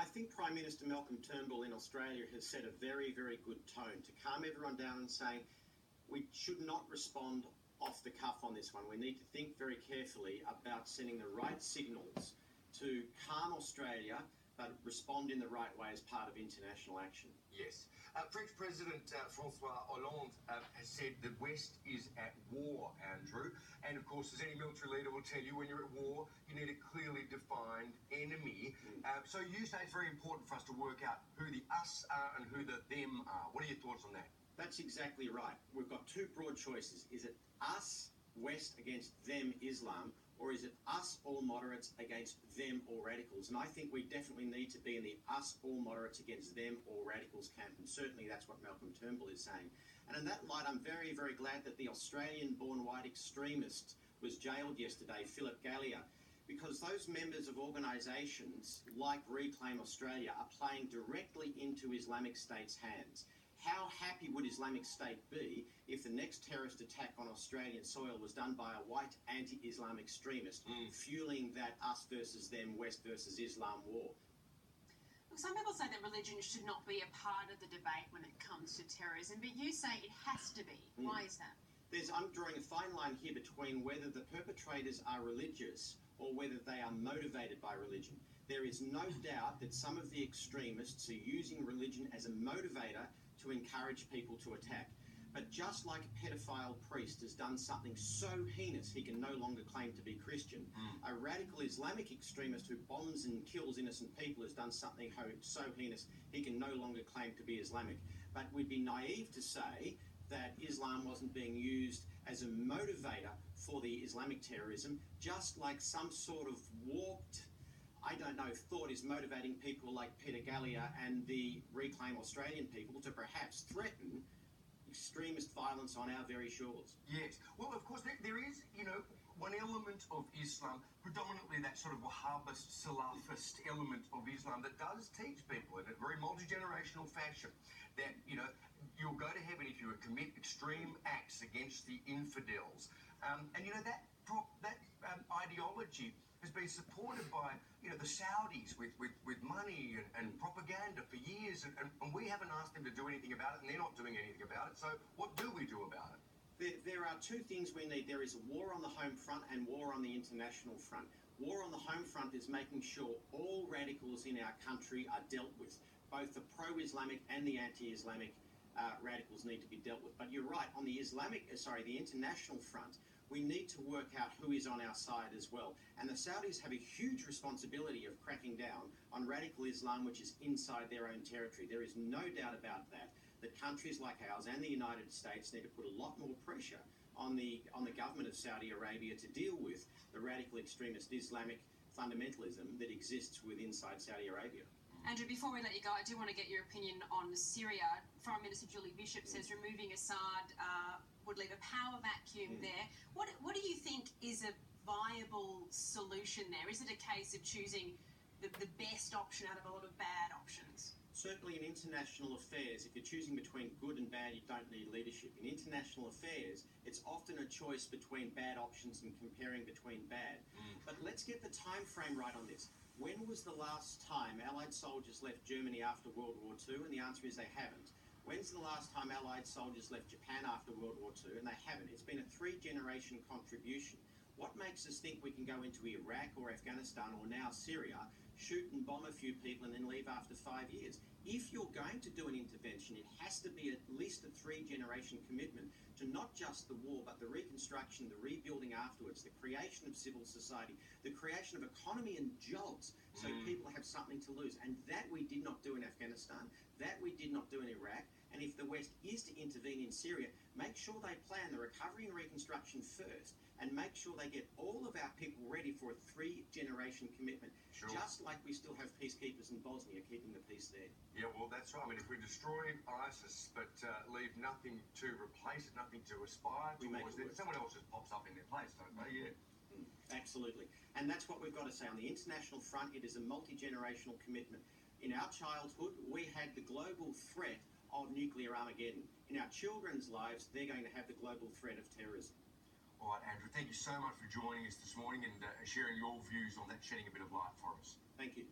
I think Prime Minister Malcolm Turnbull in Australia has set a very, very good tone to calm everyone down and saying we should not respond off the cuff on this one. We need to think very carefully about sending the right signals to calm Australia, but respond in the right way as part of international action. Yes. French President Francois Hollande has said the West is at war, Andrew. And of course, as any military leader will tell you, when you're at war, you need a clearly defined enemy. So you say it's very important for us to work out who the us are and who the them are. What are your thoughts on that? That's exactly right. We've got two broad choices. Is it us, West, against them, Islam, or is it us, all moderates, against them, all radicals? And I think we definitely need to be in the us, all moderates, against them, all radicals camp, and certainly that's what Malcolm Turnbull is saying. And in that light, I'm very, very glad that the Australian-born white extremist was jailed yesterday, Philip Gallia, because those members of organisations like Reclaim Australia are playing directly into Islamic State's hands. How happy would Islamic State be if the next terrorist attack on Australian soil was done by a white anti-Islam extremist, fueling that us versus them, West versus Islam war? Look, some people say that religion should not be a part of the debate when it comes to terrorism, but you say it has to be. Why is that? I'm drawing a fine line here between whether the perpetrators are religious or whether they are motivated by religion. There is no doubt that some of the extremists are using religion as a motivator to encourage people to attack. But just like a pedophile priest has done something so heinous he can no longer claim to be Christian, a radical Islamic extremist who bombs and kills innocent people has done something so heinous he can no longer claim to be Islamic. But we'd be naive to say that Islam wasn't being used as a motivator for the Islamic terrorism, just like some sort of warped, thought is motivating people like Peter Gallia and the Reclaim Australian people to perhaps threaten extremist violence on our very shores. Yes. Well, of course, there is, one element of Islam, predominantly that sort of Wahhabist, Salafist element of Islam that does teach people in a very multi-generational fashion that, you'll go to heaven if you commit extreme acts against the infidels. That ideology has been supported by, the Saudis with money and propaganda for years, and we haven't asked them to do anything about it, and they're not doing anything about it. So what do we do about it? There are two things we need. There is a war on the home front and war on the international front. War on the home front is making sure all radicals in our country are dealt with. Both the pro-Islamic and the anti-Islamic radicals need to be dealt with. But you're right, on the the international front, we need to work out who is on our side as well. And the Saudis have a huge responsibility of cracking down on radical Islam, which is inside their own territory. There is no doubt about that countries like ours and the United States need to put a lot more pressure on the government of Saudi Arabia to deal with the radical extremist Islamic fundamentalism that exists inside Saudi Arabia. Andrew, before we let you go, I do want to get your opinion on Syria. Prime Minister Julie Bishop says removing Assad would leave a power vacuum there. What do you think is a viable solution there? Is it a case of choosing the best option out of a lot of bad options? Certainly in international affairs, if you're choosing between good and bad, you don't need leadership. In international affairs, it's often a choice between bad options and comparing between bad. But let's get the time frame right on this. When was the last time Allied soldiers left Germany after World War II? And the answer is they haven't. When's the last time Allied soldiers left Japan after World War II? And they haven't. It's been a 3-generation contribution. What makes us think we can go into Iraq or Afghanistan or now Syria, shoot and bomb a few people and then leave after 5 years? If you're going to do an intervention, it has to be at least a 3-generation commitment to not just the war, but the reconstruction, the rebuilding afterwards, the creation of civil society, the creation of economy and jobs so people have something to lose. And that we did not do in Afghanistan, that we did not do in Iraq. And if the West is to intervene in Syria, make sure they plan the recovery and reconstruction first, and make sure they get all of our people ready for a 3-generation commitment. Sure. Just like we still have peacekeepers in Bosnia keeping the peace there. Yeah, well, that's right. I mean, if we destroy ISIS but leave nothing to replace it, nothing to aspire towards, then someone else just pops up in their place, don't they? Yeah. Absolutely. And that's what we've got to say. On the international front, it is a multi-generational commitment. In our childhood, we had the global threat of nuclear Armageddon. In our children's lives, they're going to have the global threat of terrorism. All right, Andrew, thank you so much for joining us this morning and sharing your views on that, shedding a bit of light for us. Thank you.